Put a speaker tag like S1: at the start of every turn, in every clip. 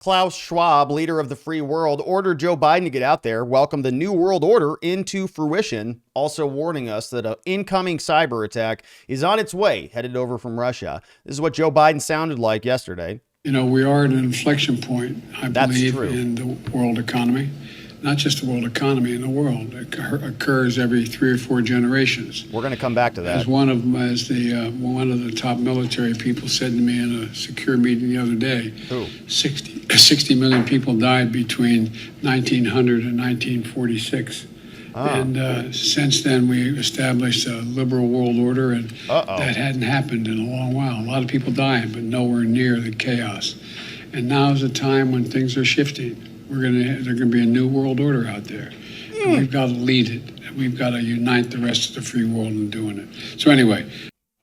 S1: Klaus Schwab, leader of the free world, ordered Joe Biden to get out there, welcome the New World Order into fruition, also warning us that an incoming cyber attack is on its way, headed over from Russia. This is what Joe Biden sounded like yesterday.
S2: You know, we are at an inflection point, I believe, in the world economy. Not just the world economy, in the world. It occurs every 3 or 4 generations.
S1: We're going to come back to that.
S2: As one of the top military people said to me in a secure meeting the other day, 60 million people died between 1900 and 1946. And since then, we established a liberal world order, and that hadn't happened in a long while. A lot of people dying, but nowhere near the chaos. And now is a time when things are shifting. There's going to be a new world order out there. And we've got to lead it. And we've got to unite the rest of the free world in doing it. So anyway.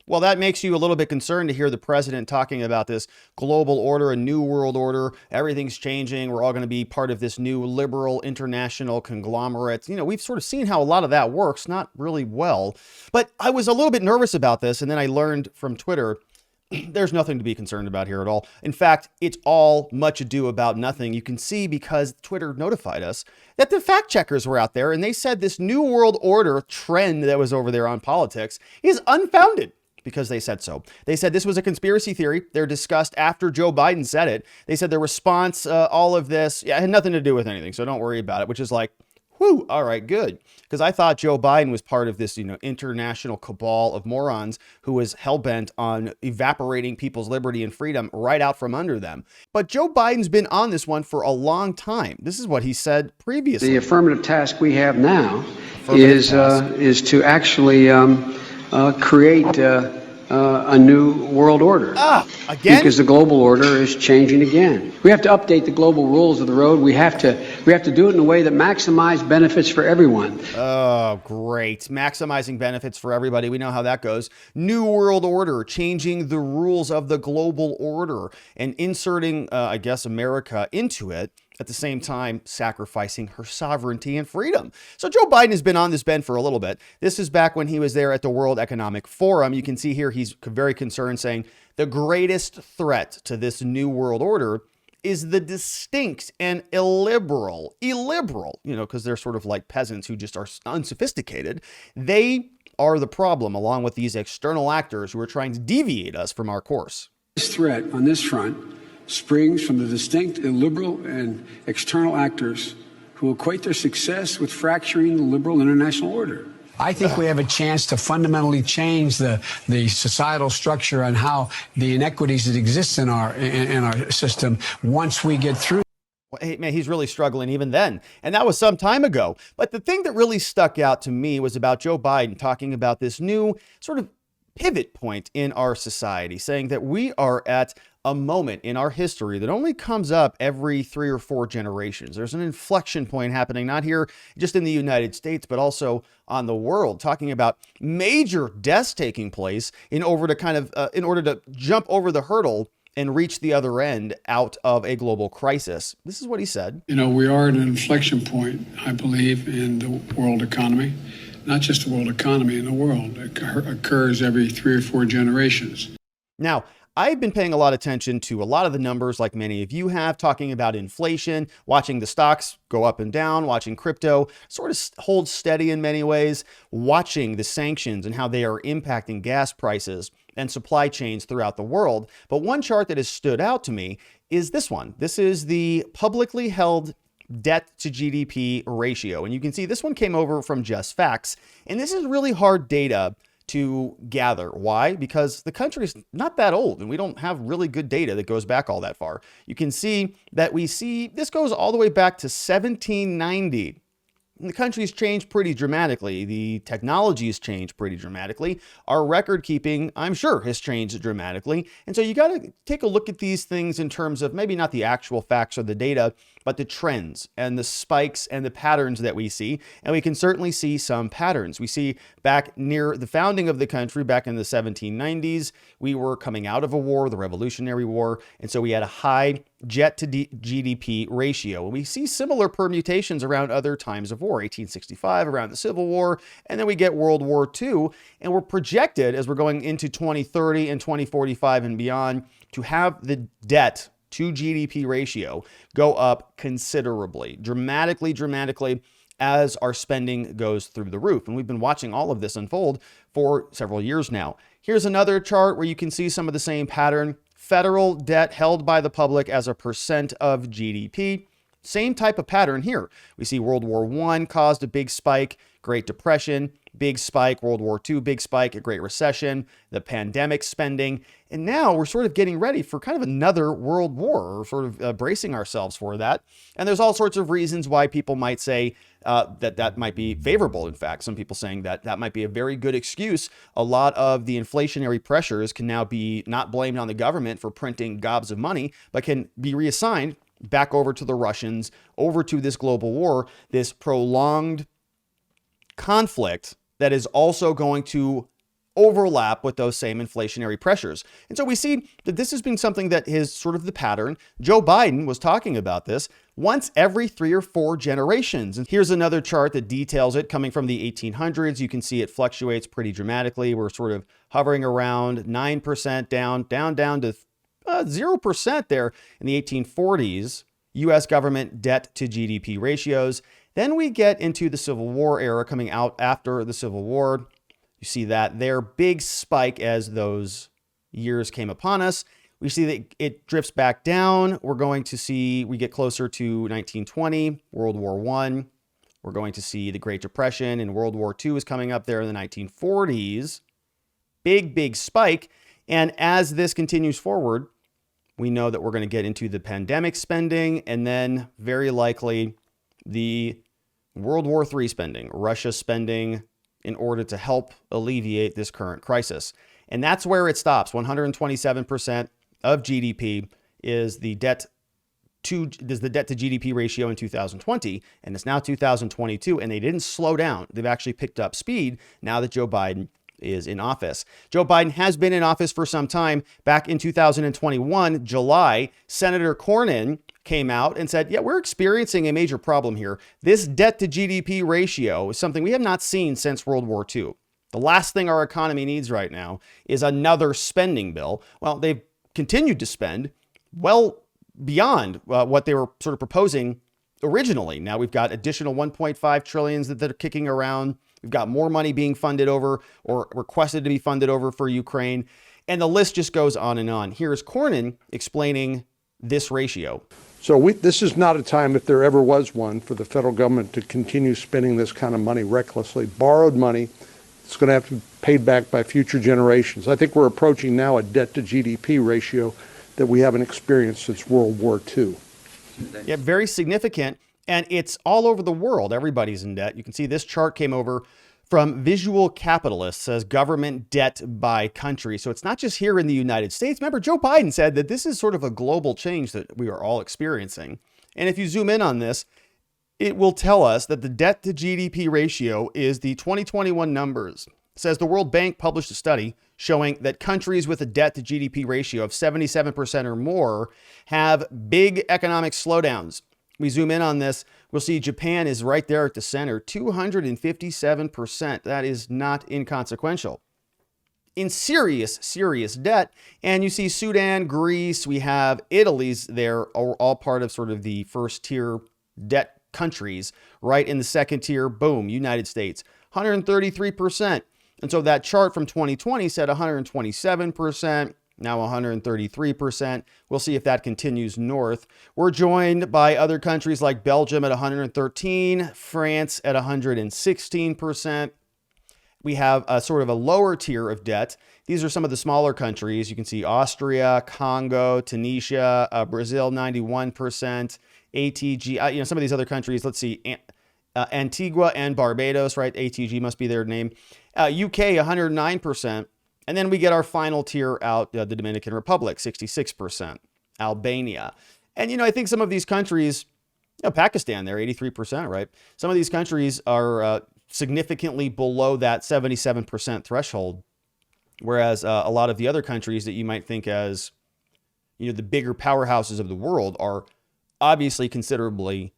S1: Well, that makes you a little bit concerned to hear the president talking about this global order, a new world order. Everything's changing. We're all going to be part of this new liberal international conglomerate. You know, we've sort of seen how a lot of that works, not really well. But I was a little bit nervous about this. And then I learned from Twitter, there's nothing to be concerned about here at all. In fact, it's all much ado about nothing. You can see because Twitter notified us that the fact checkers were out there and they said this new world order trend that was over there on politics is unfounded because they said so. They said this was a conspiracy theory. They're discussed after Joe Biden said it. They said the response, all of this, had nothing to do with anything. So don't worry about it, which is like, whew, all right, good. Because I thought Joe Biden was part of this, international cabal of morons who was hell-bent on evaporating people's liberty and freedom right out from under them. But Joe Biden's been on this one for a long time. This is what he said previously.
S3: The affirmative task we have now is to actually create a new world order.
S1: Again?
S3: Because the global order is changing again. We have to update the global rules of the road. We have to do it in a way that maximizes benefits for everyone.
S1: Oh, great. Maximizing benefits for everybody. We know how that goes. New world order, changing the rules of the global order and inserting, America into it. At the same time, sacrificing her sovereignty and freedom. So Joe Biden has been on this bend for a little bit. This is back when he was there at the World Economic Forum. You can see here he's very concerned, saying the greatest threat to this new world order is the distinct and illiberal, because they're sort of like peasants who just are unsophisticated. They are the problem, along with these external actors who are trying to deviate us from our course.
S2: This threat on this front springs from the distinct illiberal and external actors who equate their success with fracturing the liberal international order.
S4: I think we have a chance to fundamentally change the societal structure and how the inequities that exist in our system once we get through.
S1: Hey, man, he's really struggling even then. And that was some time ago. But the thing that really stuck out to me was about Joe Biden talking about this new sort of pivot point in our society, saying that we are at a moment in our history that only comes up every 3 or 4 generations. There's an inflection point happening, not here just in the United States, but also on the world, talking about major deaths taking place in order to jump over the hurdle and reach the other end out of a global crisis. This is what he said.
S2: You know, we are at an inflection point, I believe, in the world economy. Not just the world economy, in the world. It occurs every 3 or 4 generations.
S1: Now, I've been paying a lot of attention to a lot of the numbers, like many of you have, talking about inflation, watching the stocks go up and down, watching crypto sort of hold steady in many ways, watching the sanctions and how they are impacting gas prices and supply chains throughout the world. But one chart that has stood out to me is this one. This is the publicly held debt-to-GDP ratio. And you can see this one came over from Just Facts. And this is really hard data to gather. Why? Because the country is not that old and we don't have really good data that goes back all that far. You can see that this goes all the way back to 1790. And the country's changed pretty dramatically. The technology has changed pretty dramatically. Our record keeping, I'm sure, has changed dramatically. And so you got to take a look at these things in terms of maybe not the actual facts or the data, but the trends and the spikes and the patterns that we see. And we can certainly see some patterns. We see back near the founding of the country, back in the 1790s, we were coming out of a war, the Revolutionary War. And so we had a high debt-to-GDP ratio. And we see similar permutations around other times of war, 1865, around the Civil War, and then we get World War II. And we're projected, as we're going into 2030 and 2045 and beyond, to have the debt to GDP ratio go up considerably, dramatically, as our spending goes through the roof. And we've been watching all of this unfold for several years now. Here's another chart where you can see some of the same pattern. Federal debt held by the public as a percent of GDP. Same type of pattern here. We see World War I caused a big spike, Great Depression, big spike, World War II, big spike, a Great Recession, the pandemic spending. And now we're sort of getting ready for kind of another world war, or sort of bracing ourselves for that. And there's all sorts of reasons why people might say that might be favorable. In fact, some people saying that might be a very good excuse. A lot of the inflationary pressures can now be not blamed on the government for printing gobs of money, but can be reassigned back over to the Russians, over to this global war, this prolonged conflict that is also going to overlap with those same inflationary pressures. And so we see that this has been something that is sort of the pattern. Joe Biden was talking about this once every 3 or 4 generations. And here's another chart that details it coming from the 1800s. You can see it fluctuates pretty dramatically. We're sort of hovering around 9% down to 0% there in the 1840s. U.S. government debt to GDP ratios. Then we get into the Civil War era, coming out after the Civil War. You see that there, big spike as those years came upon us. We see that it drifts back down. We're going to see, we get closer to 1920, World War I. We're going to see the Great Depression, and World War II is coming up there in the 1940s. Big spike. And as this continues forward, we know that we're going to get into the pandemic spending, and then very likely the World War III spending, Russia spending in order to help alleviate this current crisis. And that's where it stops. 127% of GDP is the debt to GDP ratio in 2020, and it's now 2022, and they didn't slow down. They've actually picked up speed now that Joe Biden is in office. Joe Biden has been in office for some time. Back in 2021, July, Senator Cornyn came out and said, yeah, we're experiencing a major problem here. This debt to GDP ratio is something we have not seen since World War II. The last thing our economy needs right now is another spending bill. Well, they've continued to spend well beyond what they were sort of proposing originally. Now we've got additional 1.5 trillions that are kicking around. We've got more money being funded over or requested to be funded over for Ukraine. And the list just goes on and on. Here's Cornyn explaining this ratio.
S5: So this is not a time, if there ever was one, for the federal government to continue spending this kind of money recklessly. Borrowed money, it's going to have to be paid back by future generations. I think we're approaching now a debt to GDP ratio that we haven't experienced since World War II.
S1: Yeah, very significant. And it's all over the world. Everybody's in debt. You can see this chart came over from Visual Capitalist, says government debt by country. So it's not just here in the United States. Remember, Joe Biden said that this is sort of a global change that we are all experiencing. And if you zoom in on this, it will tell us that the debt to GDP ratio is the 2021 numbers. It says the World Bank published a study showing that countries with a debt to GDP ratio of 77% or more have big economic slowdowns. We zoom in on this, we'll see Japan is right there at the center, 257%. That is not inconsequential. In serious debt. And you see Sudan, Greece, we have Italy's there, all part of sort of the first tier debt countries. Right in the second tier, boom, United States, 133%. And so that chart from 2020 said 127%. Now 133%. We'll see if that continues north. We're joined by other countries like Belgium at 113, France at 116%. We have a sort of a lower tier of debt. These are some of the smaller countries. You can see Austria, Congo, Tunisia, Brazil, 91%, ATG, some of these other countries. Let's see, Antigua and Barbados, right? ATG must be their name. UK, 109%. And then we get our final tier out, the Dominican Republic, 66%, Albania. And, I think some of these countries, Pakistan there, 83%, right? Some of these countries are significantly below that 77% threshold, whereas a lot of the other countries that you might think as, the bigger powerhouses of the world are obviously considerably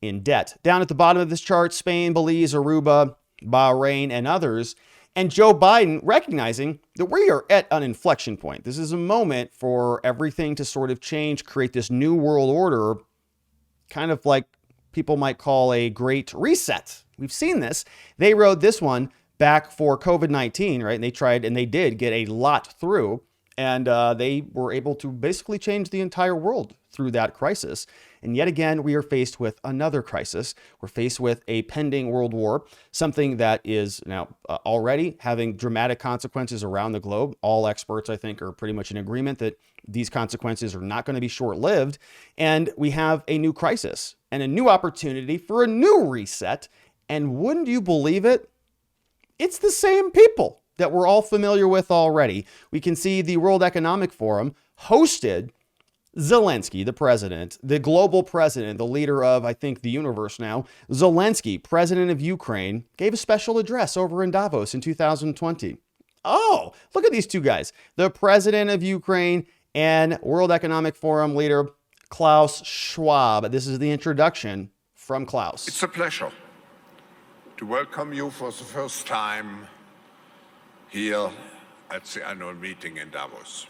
S1: in debt. Down at the bottom of this chart, Spain, Belize, Aruba, Bahrain, and others. And Joe Biden recognizing that we are at an inflection point. This is a moment for everything to sort of change, create this new world order, kind of like people might call a great reset. We've seen this. They rode this one back for COVID-19, right? And they tried, and they did get a lot through, and they were able to basically change the entire world through that crisis. And yet again, we are faced with another crisis. We're faced with a pending world war, something that is now already having dramatic consequences around the globe. All experts, I think, are pretty much in agreement that these consequences are not going to be short-lived. And we have a new crisis and a new opportunity for a new reset. And wouldn't you believe it? It's the same people that we're all familiar with already. We can see the World Economic Forum hosted Zelensky, the president, the global president, the leader of, I think, the universe now. Zelensky, president of Ukraine, gave a special address over in Davos in 2020. Oh, look at these two guys, the president of Ukraine and World Economic Forum leader Klaus Schwab. This is the introduction from Klaus.
S6: It's a pleasure to welcome you for the first time here at the annual meeting in Davos.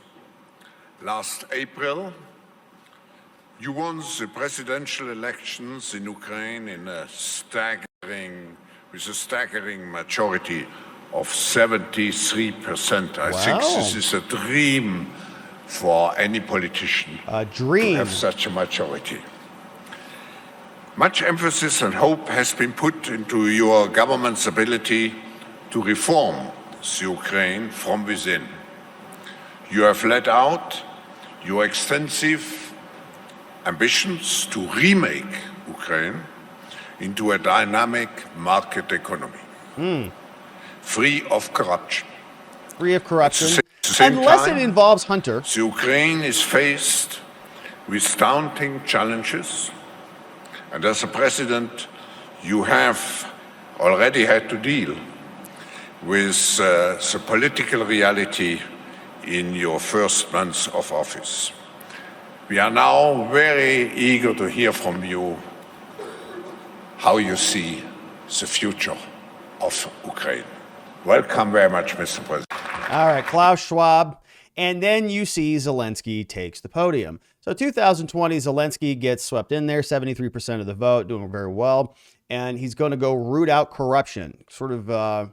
S6: Last April, you won the presidential elections in Ukraine with a staggering majority of 73%. I think this is a dream for any politician to have such a majority. Much emphasis and hope has been put into your government's ability to reform the Ukraine from within. You have let out your extensive ambitions to remake Ukraine into a dynamic market economy, free of corruption.
S1: Free of corruption, unless it involves Hunter.
S6: The Ukraine is faced with daunting challenges, and as a president, you have already had to deal with the political reality in your first months of office. We are now very eager to hear from you how you see the future of Ukraine. Welcome very much, Mr. President.
S1: All right, Klaus Schwab. And then you see Zelensky takes the podium. So 2020, Zelensky gets swept in there, 73% of the vote, doing very well. And he's going to go root out corruption. Sort of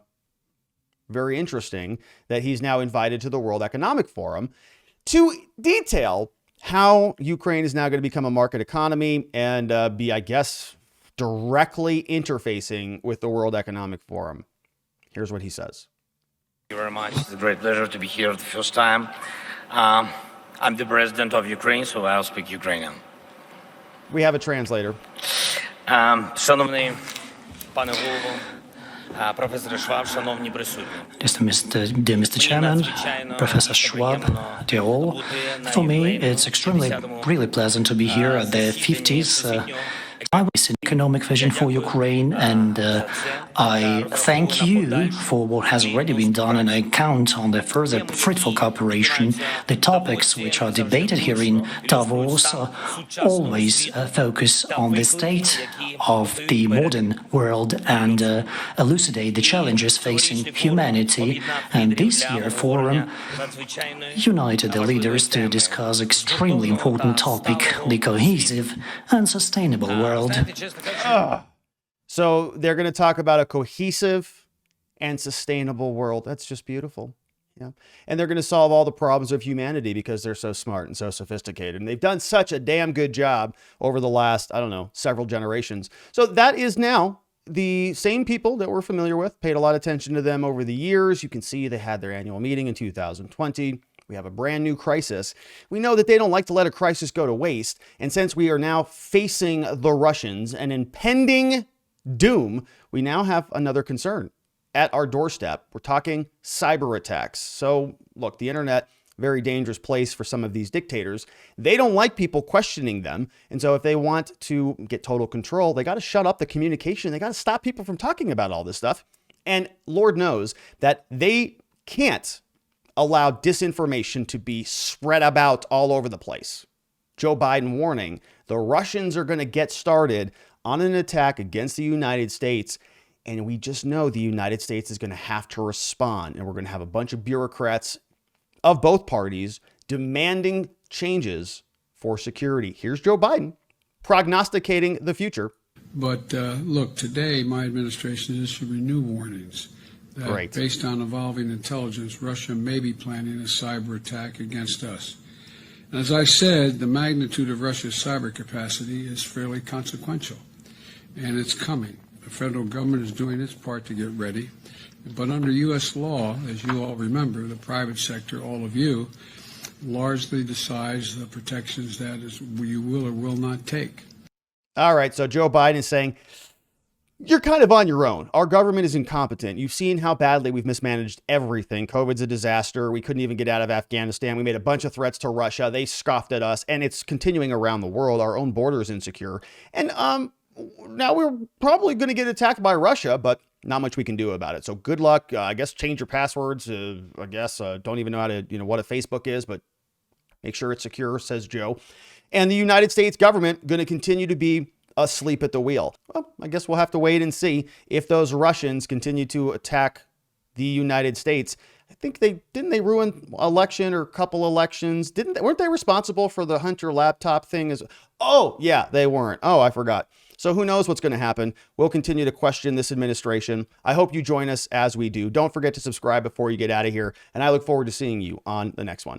S1: very interesting that he's now invited to the World Economic Forum to detail how Ukraine is now going to become a market economy and be, I guess, directly interfacing with the World Economic Forum. Here's what he says.
S7: Thank you very much. It's a great pleasure to be here the first time. I'm the president of Ukraine, so I'll speak Ukrainian.
S1: We have a translator.
S7: Шановний пане голово, Professor Schwab, шановні присутні.
S8: Dear Mr. Chairman, Professor Schwab, dear all, for me it's extremely really pleasant to be here at the 50th economic vision for Ukraine, and I thank you for what has already been done, and I count on the further fruitful cooperation. The topics which are debated here in Davos always focus on the state of the modern world and elucidate the challenges facing humanity. And this year forum united the leaders to discuss extremely important topic, the cohesive and sustainable world.
S1: So they're going to talk about a cohesive and sustainable world. That's just beautiful. Yeah. And they're going to solve all the problems of humanity because they're so smart and so sophisticated. And they've done such a damn good job over the last, I don't know, several generations. So that is now the same people that we're familiar with, paid a lot of attention to them over the years. You can see they had their annual meeting in 2020. We have a brand new crisis. We know that they don't like to let a crisis go to waste. And since we are now facing the Russians, an impending doom, we now have another concern at our doorstep. We're talking cyber attacks. So look, the internet, very dangerous place for some of these dictators. They don't like people questioning them. And so if they want to get total control, they got to shut up the communication. They got to stop people from talking about all this stuff. And Lord knows that they can't allow disinformation to be spread about all over the place. Joe Biden warning, the Russians are going to get started on an attack against the United States. And we just know the United States is going to have to respond. And we're going to have a bunch of bureaucrats of both parties demanding changes for security. Here's Joe Biden prognosticating the future.
S2: But look, today my administration is issuing new warnings that based on evolving intelligence, Russia may be planning a cyber attack against us. And as I said, the magnitude of Russia's cyber capacity is fairly consequential, and it's coming. The federal government is doing its part to get ready. But under U.S. law, as you all remember, the private sector, all of you, largely decides the protections that you will or will not take.
S1: All right, so Joe Biden is saying, you're kind of on your own. Our government is incompetent. You've seen how badly we've mismanaged everything. COVID's a disaster. We couldn't even get out of Afghanistan. We made a bunch of threats to Russia. They scoffed at us, and it's continuing around the world. Our own border is insecure. And now we're probably going to get attacked by Russia, but not much we can do about it. So good luck. I guess change your passwords. I guess don't even know how to, what a Facebook is, but make sure it's secure, says Joe. And the United States government going to continue to be asleep at the wheel. Well, I guess we'll have to wait and see if those Russians continue to attack the United States. I think didn't they ruin election or a couple elections? Weren't they responsible for the Hunter laptop thing? Oh, yeah, they weren't. Oh, I forgot. So who knows what's going to happen? We'll continue to question this administration. I hope you join us as we do. Don't forget to subscribe before you get out of here. And I look forward to seeing you on the next one.